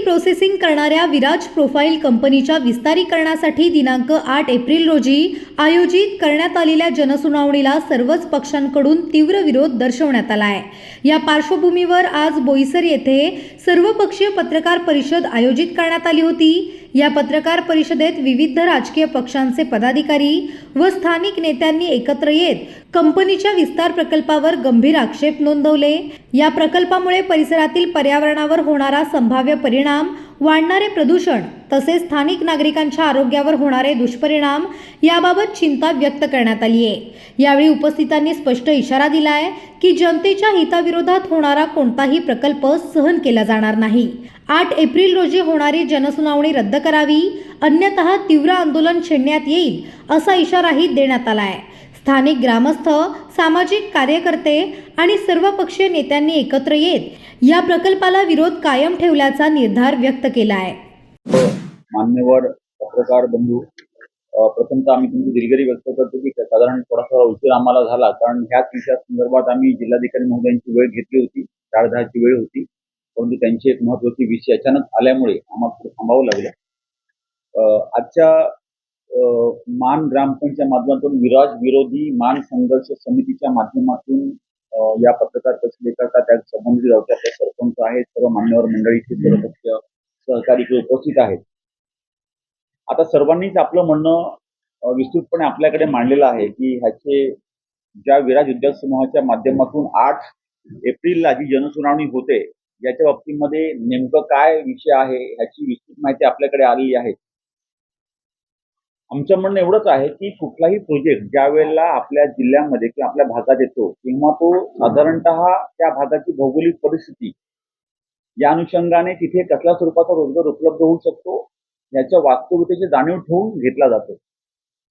Processing करणाऱ्या Viraj profile कंपनीच्या विस्तारीकरणासाठी दिनांक 8 एप्रिल रोजी आयोजित करण्यात आलेल्या जनसुनावणीला सर्वच पक्षांकडून तीव्र विरोध दर्शवण्यात आला आहे। या पार्श्वभूमीवर आज बोईसर येथे सर्वपक्षीय पत्रकार परिषद आयोजित करण्यात आली होती। या पत्रकार परिषदेत विविध राजकीय पक्षांचे पदाधिकारी व स्थानिक नेत्यांनी एकत्र येत कंपनीच्या विस्तार प्रकल्पावर गंभीर आक्षेप नोंदवले। या प्रकल्पामुळे परिसरातील पर्यावरणावर होणारा संभाव्य परिणाम, वाढणारे प्रदूषण तसेच स्थानिक नागरिकांच्या आरोग्यावर होणारे दुष्परिणाम याबाबत चिंता व्यक्त करण्यात आली आहे। यावेळी उपस्थितांनी स्पष्ट इशारा दिला आहे की जनतेच्या हिताविरोधात होणारा कोणताही प्रकल्प सहन केला जाणार नाही। 8 एप्रिल रोजी होणारी जनसुनावणी रद्द करावी, अन्यथा तीव्र आंदोलन छेडण्यात येईल असा इशाराही देण्यात आला आहे। स्थानिक ग्रामस्थ, सामाजिक कार्यकर्ते आणि सर्वपक्षीय नेत्यांनी एकत्र येत या प्रकल्पाला विरोध कायम ठेवल्याचा निर्धार व्यक्त केला आहे। मान्यवर पत्रकार बंधू, प्रथमतः आम्ही तुमची दिलगिरी व्यक्त करतो की साधारण थोडासा उशीर आम्हाला झाला, कारण ह्याच विषयासंदर्भात आम्ही जिल्हाधिकारी महोदयांची वेळ घेतली होती, 10:30ची वेळ होती, परंतु त्यांची एक महत्त्वाची विषय अचानक आल्यामुळे आम्हाला थोडं थांबावं लागलं। आजच्या मान ग्रामपंचायतच्या माध्यमातून विराज विरोधी मान संघर्ष समितीच्या माध्यमातून या पत्रकार परिषदेकरता त्या संबंधित गावच्या सरपंच आहेत, सर्व मान्यवर मंडळीचे सर्वपक्षीय सहकारी उपस्थित आहेत। आता सर्वांनीच आपलं म्हणणं विस्तृतपणे आपल्याकडे मांडलेलं आहे की ह्याचे ज्या विराज उद्योग समूहाच्या माध्यमातून 8 एप्रिलला जी जनसुनावणी होते याच्या बाबतीमध्ये नेमकं काय विषय आहे ह्याची विस्तृत माहिती आपल्याकडे आलेली आहे। आमचं म्हणणं एवढंच आहे की कुठलाही प्रोजेक्ट ज्या वेळेला आपल्या जिल्ह्यामध्ये किंवा आपल्या भागात येतो तेव्हा तो साधारणतः त्या भागाची भौगोलिक परिस्थिती या अनुषंगाने तिथे कसल्या स्वरूपाचा रोजगार उपलब्ध होऊ शकतो याच्या वास्तविकतेची जाणीव ठेवून घेतला जातो।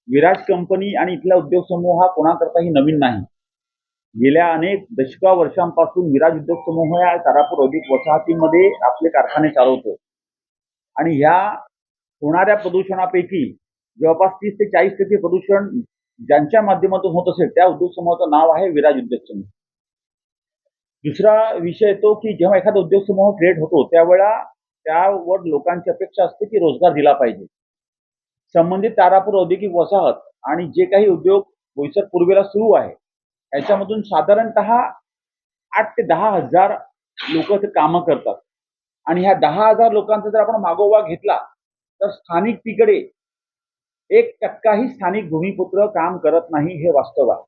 विराज कंपनी आणि इथला उद्योग समूह हा कोणाकरताही नवीन नाही। गेल्या अनेक वर्षांपासून विराज उद्योग समूह या तारापूर औद्योगिक वसाहतीमध्ये आपले कारखाने चालवतो आणि ह्या होणाऱ्या प्रदूषणापैकी जवळपास 30 ते 40% प्रदूषण ज्यांच्या माध्यमातून होत असेल त्या उद्योग समूहाचं नाव आहे विराज उद्योग समूह। दुसरा विषय येतो की जेव्हा एखादा उद्योग समूह क्रिएट होतो त्यावेळेला त्यावर लोकांची अपेक्षा असते की रोजगार दिला पाहिजे। संबंधित तारापूर औद्योगिक वसाहत आणि जे काही उद्योग बोईसर पूर्वेला सुरू आहे याच्यामधून साधारणतः 8 ते 10 हजार लोक ते कामं करतात आणि ह्या 10,000 लोकांचा जर आपण मागोवा घेतला तर स्थानिक तिकडे 1% स्थानिक भूमिपुत्र काम करत नाही, हे वास्तव आहे।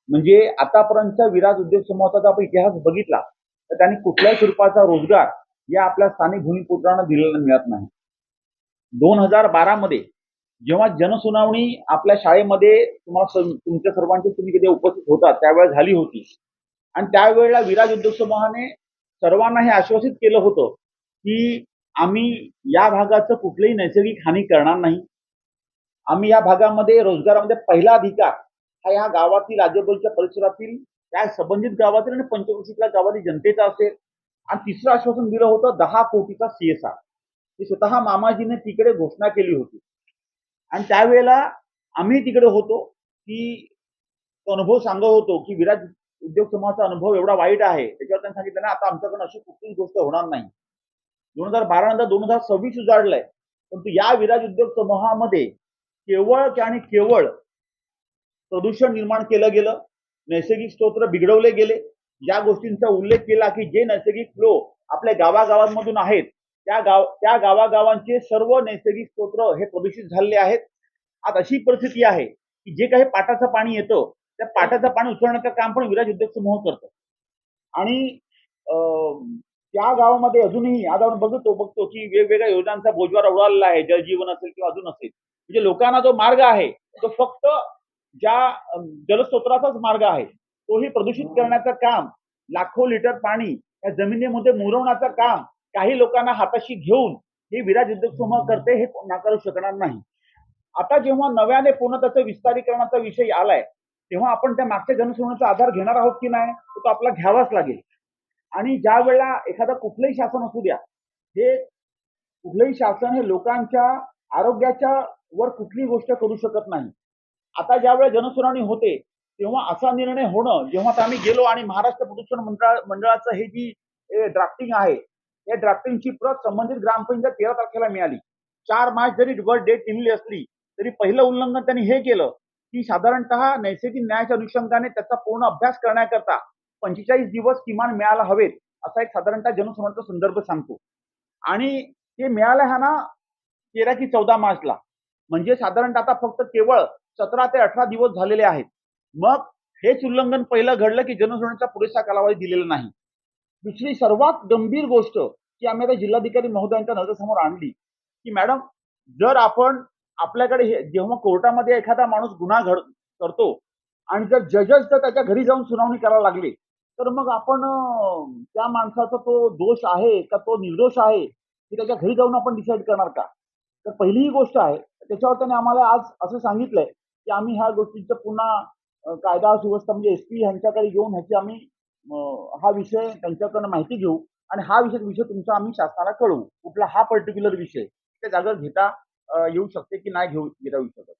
म्हणजे आतापर्यंत विराज उद्योग समूहाचा जर आपण इतिहास बघितला तर त्यांनी कुठल्याही स्वरूपाचा रोजगार या आपल्या स्थानिक भूमिपुत्रांना दिलेला मिळत नाही। 2012 मध्ये जेव्हा जनसुनावणी आपल्या शाळेमध्ये तुमच्या सर्वांचे तुम्ही कधी उपस्थित होता त्यावेळेस झाली होती आणि त्यावेळेला विराज उद्योग समूहाने सर्वांना हे आश्वासित केलं होतं की आम्ही या भागाचं कुठलीही नैसर्गिक हानी करणार नाही, आम्ही या भागामध्ये रोजगारामध्ये पहिला अधिकार हा या गावातील आजूबाजूच्या परिसरातील त्या संबंधित गावातील आणि पंचक्रोशीतल्या गावातील जनतेचा असेल आणि तिसरं आश्वासन दिलं होतं 10 कोटीचा CSR, ही स्वतः मामाजीने तिकडे घोषणा केली होती आणि त्यावेळेला आम्ही तिकडे होतो की तो अनुभव सांगत होतो की विराज उद्योग समूहाचा अनुभव एवढा वाईट आहे, त्याच्यावर त्यांनी सांगितलं ना आता आमच्याकडून अशी कुठलीच गोष्ट होणार नाही। 2012 नंतर 2026 उजाडलंय, परंतु या विराज उद्योग समूहामध्ये केवळ आणि केवळ प्रदूषण निर्माण केलं गेलं, नैसर्गिक स्रोत बिघडवले गेले। ज्या गोष्टींचा उल्लेख केला की जे नैसर्गिक फ्लो आपल्या गावागावांमधून आहेत त्या गावागावांचे सर्व नैसर्गिक स्रोत हे प्रदूषित झालेले आहेत। आज अशी परिस्थिती आहे की जे काही पाटाचं पाणी येतं त्या पाटाचं पाणी उचलण्याचं काम पण विराज उद्योग समूह करतो आणि त्या गावामध्ये अजूनही आज आपण बघतो की वेगवेगळ्या योजनांचा बोजवारा उडालेला आहे, जलजीवन असेल किंवा अजून असेल। म्हणजे लोकांना जो मार्ग आहे तो फक्त ज्या जलस्रोताचाच मार्ग आहे, तोही प्रदूषित करण्याचं काम, लाखो लिटर पाणी या जमिनीमध्ये मुरवण्याचं काम काही लोकांना हाताशी घेऊन हे विराज उद्योग समूह करते, हे नाकारू शकणार नाही। आता जेव्हा नव्याने पुन्हा त्याचं विस्तारीकरणाचा विषय आलाय तेव्हा आपण त्या मागच्या जनसुनावणीचा आधार घेणार आहोत की नाही तो आपल्याला घ्यावाच लागेल। आणि ज्या वेळेला एखादा कुठलंही शासन असू द्या, हे कुठलंही शासन हे लोकांच्या आरोग्याच्या वर कुठलीही गोष्ट करू शकत नाही। आता ज्यावेळेला जनसुनावणी होते तेव्हा असा निर्णय होणं, जेव्हा आम्ही गेलो आणि महाराष्ट्र प्रदूषण मंडळाचं हे जी ड्राफ्टिंग आहे या ड्राफ्टिंगची प्रत संबंधित ग्रामपंचायत 13 तारखेला मिळाली. 4 मार्च जरी डेट दिलेली असली तरी पहिलं उल्लंघन त्यांनी हे केलं की साधारणतः नैसर्गिक न्यायाच्या अनुषंगाने त्याचा पूर्ण अभ्यास करण्याकरता 45 दिवस किमान मिळायला हवेत असा एक साधारणतः जनसुनावणीचा संदर्भ सांगतो. आणि ते मिळालं हा ना 13 की 14 मार्चला, म्हणजे साधारणतः आता फक्त केवळ 17 ते 18 दिवस झालेले आहेत. मग हेच उल्लंघन पहिलं घडलं की जनसुनावणीचा पुरेसा कालावधी दिलेला नाही. दुसरी सर्वात गंभीर गोष्ट की आम्ही आता जिल्हाधिकारी महोदयांच्या नजरेसमोर आणली की मॅडम, जर आपण आपल्याकडे जेव्हा कोर्टामध्ये एखादा माणूस गुन्हा करतो आणि जर जजेस जर त्याच्या घरी जाऊन सुनावणी करायला लागले तर मग आपण त्या माणसाचा तो दोष आहे का तो निर्दोष आहे की त्याच्या घरी जाऊन आपण डिसाईड करणार का? तर पहिली ही गोष्ट आहे. त्याच्यावर त्याने आम्हाला आज असं सांगितलंय की आम्ही ह्या गोष्टीचं पुन्हा कायदा सुव्यवस्था म्हणजे एसपी यांच्याकडे घेऊन ह्याची आम्ही हा विषय त्यांच्याकडनं माहिती घेऊ आणि हा विषय तुमचा आम्ही शासनाला कळवू. कुठला हा पर्टिक्युलर विषय त्या जागेवर घेता येऊ शकते की नाही घेता येऊ शकत.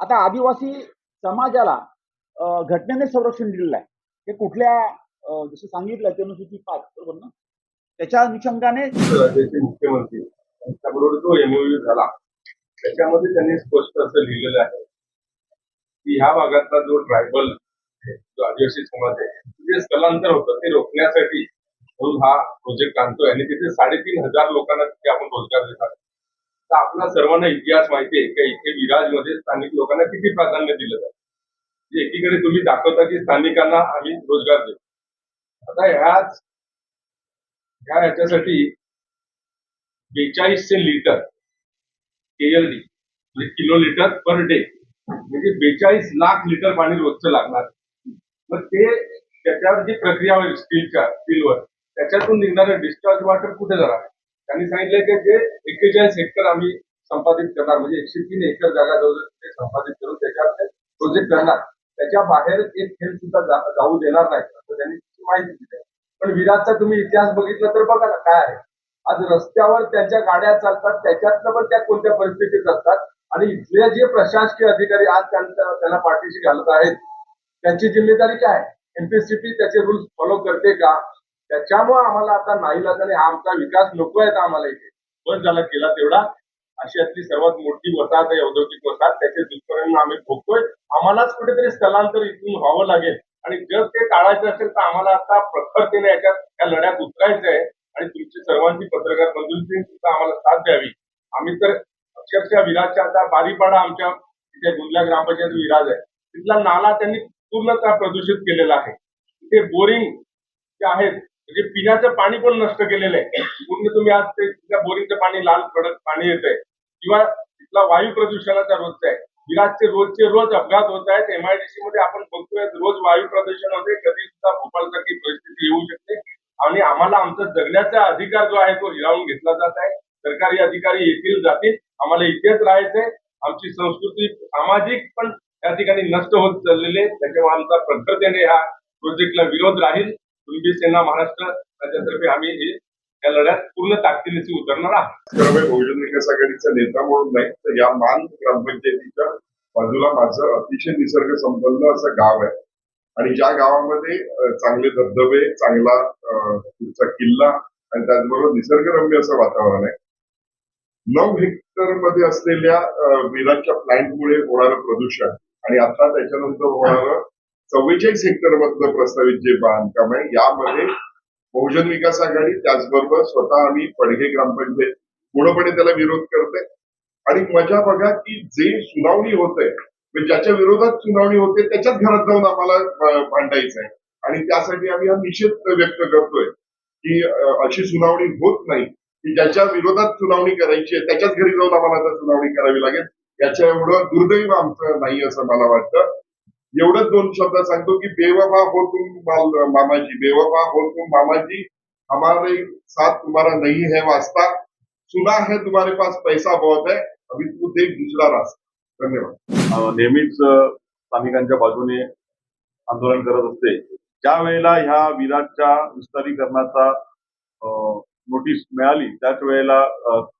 आता आदिवासी समाजाला घटनेने संरक्षण दिलेलं आहे. हे कुठल्या जसं सांगितलं ते अनुसूचित 5 बरोबर ना, त्याच्या अनुषंगाने राज्याचे मुख्यमंत्री त्यांच्याबरोबर जो एमओयू झाला त्याच्यामध्ये त्यांनी स्पष्ट असं लिहिलेलं आहे की ह्या भागातला जो ट्रायबल जो आदिवासी समाज आहे जे स्थलांतर होतं ते रोखण्यासाठी म्हणून हा प्रोजेक्ट आणतोय आणि तिथे 3,500 लोकांना तिथे आपण रोजगार देतात. तर आपला सर्वांना इतिहास माहिती आहे की इथे विराजमध्ये स्थानिक लोकांना किती प्राधान्य दिलं जातं. म्हणजे एकीकडे तुम्ही दाखवता की स्थानिकांना आम्ही रोजगार देतो. आता ह्याच्यासाठी 4200 लिटर KLD म्हणजे किलो लिटर पर डे म्हणजे 42 लाख लिटर पाणी रोजचं लागणार. मग ते त्याच्यावर जी प्रक्रिया होईल स्टीलवर त्याच्यातून निघणारं डिस्चार्ज वॉटर कुठे जाणार? त्यांनी सांगितलं की जे 41 हेक्टर आम्ही संपादित करणार म्हणजे 103 एकर जागा जवळ संपादित करून त्याच्यावर प्रोजेक्ट करणार. त्याच्या बाहेर एक थेंब सुद्धा जाऊ देणार नाही असं त्यांनी माहिती दिली. पण विराटचा तुम्ही इतिहास बघितला तर बघा ना काय आहे. आज रस्त्यावर त्यांच्या गाड्या चालतात त्याच्यातनं पण त्या कोणत्या परिस्थितीत असतात आणि इथले जे प्रशासकीय अधिकारी आज त्यांना पाठीशी घालत आहेत त्यांची जिम्मेदारी काय? एमपीसीपी त्याचे रूल्स फॉलो करते का? त्याच्यामुळे आम्हाला आता नाईलाजाने हा आमचा विकास नको आहे आम्हाला इथे बस झाला केला तेवढा. आशियातली सर्वात मोठी वसाहत आहे औद्योगिक वसाहत, त्याचे दुष्परिणाम आम्ही भोगतोय. आम्हालाच कुठेतरी स्थलांतर इथून व्हावं लागेल आणि जर ते टाळायचं असेल तर आम्हाला आता प्रखरतेने या लढ्यात उतरायचं आहे आणि तुमची सर्वांची पत्रकार बंधूंची सुद्धा आम्हाला साथ द्यावी. आम्ही तर अक्षरशः विराजच्या आता बारीपाडा आमच्या तिथे गुंजला ग्रामपंचायत विराज आहे तिथला नाला त्यांनी पूर्णतः प्रदूषित केलेला आहे. तिथे बोरिंग जे आहेत म्हणजे पिण्याचं पाणी पण नष्ट केलेलं आहे पूर्ण. तुम्ही आज ते तिथल्या बोरिंगचं पाणी लाल कडक पाणी येत आहे किंवा तिथला वायू प्रदूषणाचा रोजचा आहे. विराजचे रोज अपघात होत आहेत. MIDC मध्ये आपण बघतोय रोज वायू प्रदूषण होते. कधी सुद्धा भोपाळसारखी परिस्थिती येऊ शकते आणि आम्हाला आमचा जगण्याचा अधिकार जो आहे तो हिरावून घेतला जात आहे. सरकारी अधिकारी येतील जातील, आम्हाला इथेच राहायचंय. आमची संस्कृती सामाजिक पण या ठिकाणी नष्ट होत चाललेले. त्याच्यामुळे आमचा प्रखरतेने ह्या प्रोजेक्टला विरोध राहील. कुणबी सेना महाराष्ट्र राज्यातर्फे आम्ही या लढ्यात पूर्ण ताकदीनिशी उतरणार आहोत. बहुजन विकास आघाडीचा नेता म्हणून नाही तर या मान ग्रामपंचायतीच्या बाजूला माझं अतिशय निसर्ग संपन्न असं गाव आहे आणि ज्या गावामध्ये चांगले धबधबे, चांगला किल्ला आणि त्याचबरोबर निसर्गरम्य असं वातावरण आहे. 9 हेक्टर मध्ये असलेल्या विराटच्या प्लॅन्टमुळे होणारं प्रदूषण आणि आता त्याच्यानंतर होणारं 44 हेक्टर मधलं प्रस्तावित जे बांधकाम आहे यामध्ये बहुजन विकास आघाडी त्याचबरोबर स्वतः आम्ही पडघे ग्रामपंचायत पूर्णपणे त्याला विरोध करते. आणि मजा बघा की जे सुनावणी होते ज्याच्या विरोधात सुनावणी होते त्याच्याच घरात जाऊन आम्हाला भांडायचं आहे आणि त्यासाठी आम्ही हा निषेध व्यक्त करतोय की अशी सुनावणी होत नाही की ज्याच्या विरोधात सुनावणी करायची आहे त्याच्याच घरी जाऊन आम्हाला आता सुनावणी करावी लागेल. याच्या एवढं दुर्दैव आमचं नाही असं मला वाटतं. एवढंच 2 शब्द सांगतो की बेवफा हो तुम मामाजी, बेवफा हो तुम मामाजी, हमारे साथ तुम्हारा नहीं है वास्ता, सुना है तुम्हारे पास पैसा बहुत है, अभी तू देख दूसरा रास्ता. धन्यवाद. नेहमीच स्थानिकांच्या बाजूने आंदोलन करत असते. ज्या वेळेला ह्या विराटच्या विस्तारीकरणाचा नोटीस मिळाली त्याच वेळेला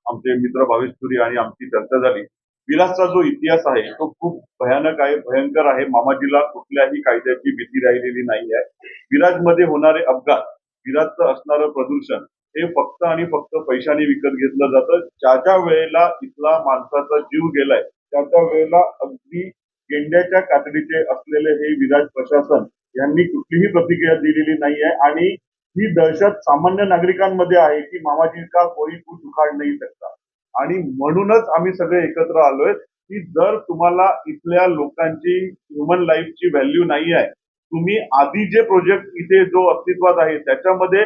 आमचे मित्र भावेश पुरी आणि आमची चर्चा झाली. विराटचा जो इतिहास आहे तो खूप भयानक आहे, भयंकर आहे. मामाजीला कुठल्याही कायद्याची भीती राहिलेली नाही आहे. विराजमध्ये होणारे अपघात, विराटचं असणारं प्रदूषण हे फक्त आणि फक्त पैशाने विकत घेतलं जातं. ज्या वेळेला इथला माणसाचा जीव गेलाय त्या वेळेला अगदी गेंड्याच्या कातडीचे असलेले हे विराट प्रशासन यांनी कुठलीही प्रतिक्रिया दिलेली नाही आहे आणि ही दहशत सामान्य नागरिकांमध्ये आहे की मामाजी का कोई कुछ उखाड नाही सकता. आणि म्हणूनच आम्ही सगळे एकत्र आलोय की जर तुम्हाला इथल्या लोकांची ह्युमन लाईफची व्हॅल्यू नाही आहे, तुम्ही आधी जे प्रोजेक्ट इथे जो अस्तित्वात आहे त्याच्यामध्ये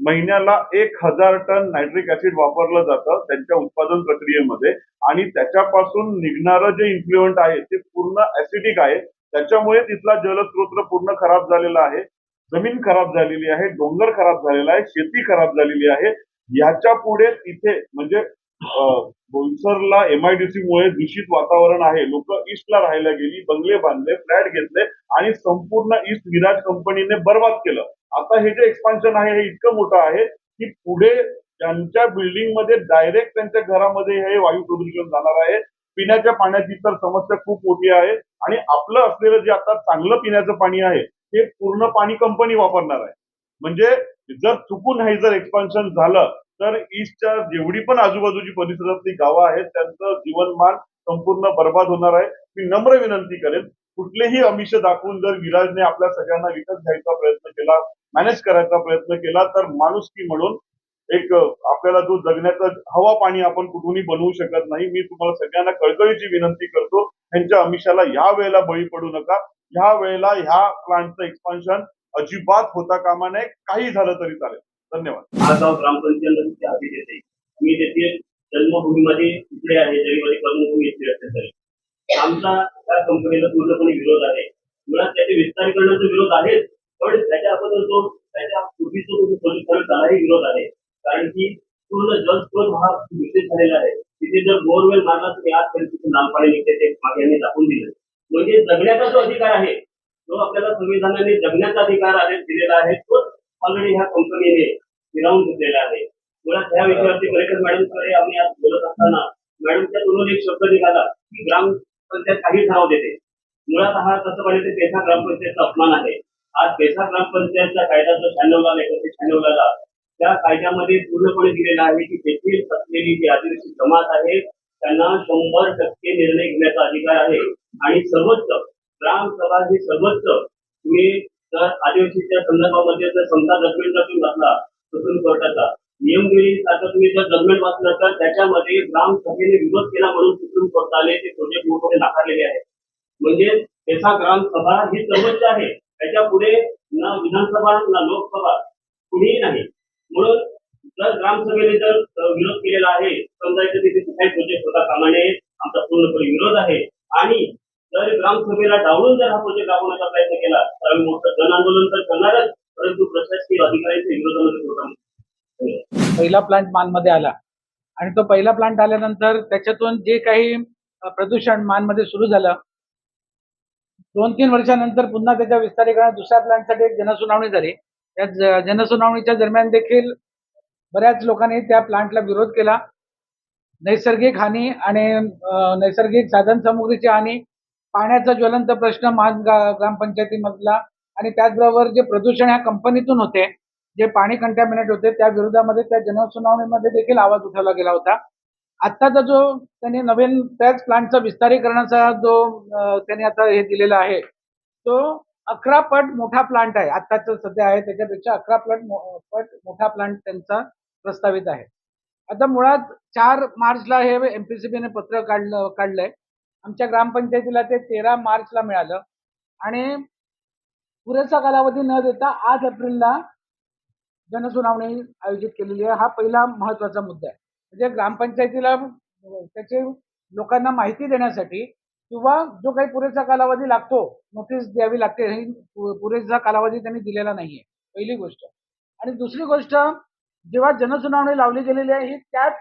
महिन्याला 1000 टन नायट्रिक ऍसिड वापरलं जातं त्यांच्या उत्पादन प्रक्रियेमध्ये आणि त्याच्यापासून निघणारं जे इन्फ्लुएंट आहे ते पूर्ण ऍसिडिक आहे. त्याच्यामुळे तिथला जलस्रोत पूर्ण खराब झालेला आहे, जमीन खराब झालेली आहे, डोंगर खराब झालेला आहे, शेती खराब झालेली आहे. ह्याच्या पुढे तिथे म्हणजे बोईसरला MIDC मुळे दूषित वातावरण आहे. लोक ईस्टला राहायला गेली, बंगले बांधले, फ्लॅट घेतले आणि संपूर्ण ईस्ट विराट कंपनीने बर्बाद केलं. आता हे जे एक्सपान्शन आहे हे इतकं मोठं आहे की पुढे त्यांच्या बिल्डिंग मध्ये डायरेक्ट त्यांच्या घरामध्ये हे वायू प्रदूषण जाणार आहे. पिण्याच्या पाण्याची तर समस्या खूप मोठी आहे आणि आपलं असलेलं जे आता चांगलं पिण्याचं पाणी आहे हे पूर्ण पाणी कंपनी वापरणार आहे. म्हणजे जर चुकून हे जर एक्सपान्शन झालं तर ईस्टच्या जेवढी पण आजूबाजूची परिसरातली गावं आहेत त्यांचं जीवनमान संपूर्ण बर्बाद होणार आहे. मी नम्र विनंती करेन कुठलेही आमिष दाखवून जर विराजने आपल्या सगळ्यांना विकत घ्यायचा प्रयत्न केला, मॅनेज करायचा प्रयत्न केला तर माणुसकी म्हणून एक आपल्याला जो जगण्याचा हवा पाणी आपण कुठूनही बनवू शकत नाही. मी तुम्हाला सगळ्यांना कळकळीची विनंती करतो त्यांच्या आमिषाला या वेळेला बळी पडू नका. ह्या वेळेला ह्या प्लांटचं एक्सपान्शन अजिबात होता कामा नये, काही झालं तरी चालेल. धन्यवाद. हा गाव ग्रामपंचायत हद्दीत येते. मी तेथे जन्मभूमीमध्ये तिकडे आहे, जरी माझी कर्मभूमी येथे असते तरी आमचा त्या कंपनीला पूर्णपणे विरोध आहे. मुळात त्याचे विस्तारीकरणाचा विरोध आहे, पण त्याच्या अगोदर जो त्याच्या पूर्वीचा जो सोल्युशन त्यालाही विरोध आहे. कारण की पूर्ण जलस्रोत हा दूषित झालेला आहे. तिथे जर बोरवेल मारला तर आज परिस्थिती लाल पाणी निघते ते यांनी दाखवून दिलं. म्हणजे जगण्याचा जो अधिकार आहे जो आपल्याला संविधानाने जगण्याचा अधिकार दिलेला आहे तो ऑलरेडी ह्या कंपनीने हिरावून घेतलेला आहे. मुळात ह्या विषयावरती कलेक्टर मॅडमकडे आम्ही आज बोलत असताना मॅडमच्या तोंडून एक शब्द निघाला की ग्रामपंचायत काही ठराव देते. मुळात हा कसं पाहिजे ते पेसा ग्रामपंचायतचा अपमान आहे. आज पेसा ग्रामपंचायतचा कायदा जो 96 ला त्या कायद्यामध्ये पूर्णपणे दिलेला आहे की तेथील असलेली जी आदिवासी जमात आहे त्यांना 100% निर्णय घेण्याचा अधिकार आहे आणि सर्वोच्च ग्रामसभा ही सर्वोच्च तुम्ही जर आदिवासीच्या संदर्भामध्ये जर समजा जजमेंट जर तुम्ही वाचला सुप्रीम कोर्टाचा नियमगिरी सारखं तुम्ही जर जजमेंट वाचलं तर त्याच्यामध्ये ग्रामसभेने विरोध केला म्हणून सुप्रीम कोर्टाने ते प्रोजेक्ट मोठे नाकारलेले आहे. म्हणजे त्याचा ग्रामसभा ही सर्वोच्च आहे, त्याच्या पुढे ना विधानसभा ना लोकसभा कुणीही नाही. म्हणून जर ग्रामसभेने जर विरोध केलेला आहे समजायचं तिथे कुठलाही प्रोजेक्ट होता कामा नये, आमचा पूर्णपणे विरोध आहे. आणि जर ग्रामसभेला डावलून जर हा प्रोजेक्ट राबवण्याचा प्रयत्न केला तर आम्ही मोठं जन आंदोलन तर करणारच, परंतु प्रशासकीय अधिकाऱ्यांच्या विरोधामध्ये होता. पहिला प्लांट मानमध्ये आला आणि तो पहिला प्लांट आल्यानंतर त्याच्यातून जे काही प्रदूषण मानमध्ये सुरू झालं 2-3 वर्षानंतर पुन्हा त्याच्या विस्तारीकरणात दुसऱ्या प्लांटसाठी एक जनसुनावणी झाली. त्या जनसुनावणीच्या दरम्यान देखील बऱ्याच लोकांनी त्या प्लांटला विरोध केला. नैसर्गिक हानी आणि नैसर्गिक साधनसामुग्रीची हानी, पाण्याचा ज्वलंत प्रश्न मान ग्रामपंचायतीमधला आणि त्याचबरोबर जे प्रदूषण ह्या कंपनीतून होते, जे पाणी कंटॅमिनेट होते त्या विरोधामध्ये त्या जनसुनावणीमध्ये देखील आवाज उठवला गेला होता. आत्ताचा जो त्यांनी नवीन त्याच प्लांटचा विस्तारीकरणाचा जो त्यांनी आता हे दिलेला आहे तो 11 पट मोठा प्लांट आहे. आत्ताचा सध्या आहे त्याच्यापेक्षा 11 पट मोठा प्लांट त्यांचा प्रस्तावित आहे. आता मुळात 4 मार्चला हे MPCBने पत्र काढलंय. आमच्या ग्रामपंचायतीला ते 13 मार्चला मिळालं आणि पुरेसा कालावधी न देता 8 एप्रिलला जनसुनावणी आयोजित केलेली आहे. हा पहिला महत्वाचा मुद्दा आहे. म्हणजे ग्रामपंचायतीला त्याचे लोकांना माहिती देण्यासाठी किंवा जो काही पुरेसा कालावधी लागतो, नोटीस द्यावी लागते, ही पुरेसा कालावधी त्यांनी दिलेला नाहीये, पहिली गोष्ट. आणि दुसरी गोष्ट, जेव्हा जनसुनावणी लावली गेलेली आहे ही त्याच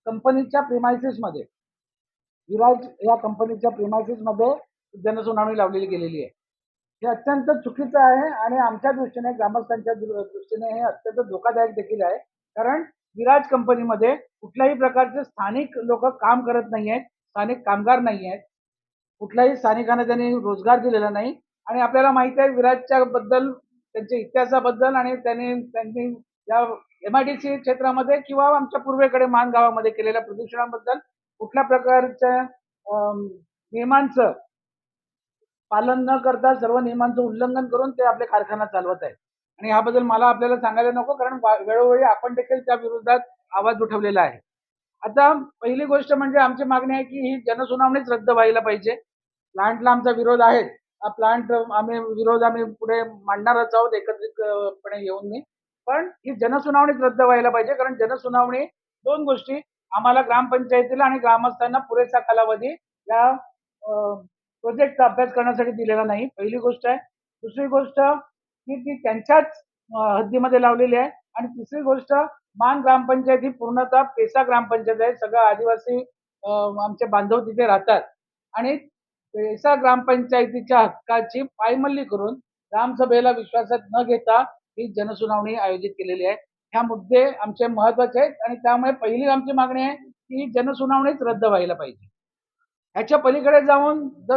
कंपनीच्या प्रिमायसेसमध्ये, विराज या कंपनीच्या प्रिमायसेसमध्ये जनसुनावणी लावलेली गेलेली आहे. हे अत्यंत चुकीचं आहे आणि आमच्या दृष्टीने, ग्रामस्थांच्या दृष्टीने हे अत्यंत धोकादायक देखील आहे. कारण विराज कंपनीमध्ये कुठल्याही प्रकारचे स्थानिक लोक काम करत नाही आहेत, स्थानिक कामगार नाही आहेत, कुठल्याही स्थानिकांना त्यांनी रोजगार दिलेला नाही. आणि आपल्याला माहिती आहे विराजच्या बद्दल त्यांच्या इतिहासाबद्दल आणि त्यांनी या MIDC क्षेत्रामध्ये किंवा आमच्या पूर्वेकडे मान गावामध्ये केलेल्या प्रदूषणाबद्दल कुठल्या प्रकारच्या नियमांचं पालन न करता सर्व नियमांचं उल्लंघन करून ते आपले कारखाना चालवत आहेत. आणि याबद्दल मला आपल्याला सांगायला नको, कारण वेळोवेळी आपण देखील त्या विरोधात आवाज उठवलेला आहे. आता पहिली गोष्ट म्हणजे आमची मागणी आहे की ही जनसुनावणीच रद्द व्हायला पाहिजे. प्लांटला आमचा विरोध आहे. हा प्लांट आम्ही पुढे मांडणारच आहोत एकत्रितपणे येऊन. पण ही जनसुनावणीच रद्द व्हायला पाहिजे, कारण जनसुनावणी 2 गोष्टी आम्हाला ग्रामपंचायतीला आणि ग्रामस्थांना पुरेसा कालावधी या प्रोजेक्टचा अभ्यास करण्यासाठी दिलेला नाही. पहिली गोष्ट आहे. दुसरी गोष्ट की ती त्यांच्याच हद्दीमध्ये लावलेली आहे. आणि तिसरी गोष्ट, मान ग्रामपंचायत ही पूर्णतः पेसा ग्रामपंचायत आहे. सगळं आदिवासी आमचे बांधव तिथे राहतात आणि पेसा ग्रामपंचायतीच्या हक्काची पायमल्ली करून ग्रामसभेला विश्वासात न घेता ही जनसुनावणी आयोजित केलेली आहे. ह्या मुद्दे आमचे महत्वाचे आहेत आणि त्यामुळे पहिली आमची मागणी आहे की ही जनसुनावणीच रद्द व्हायला पाहिजे. ह्याच्या पलीकडे जाऊन जर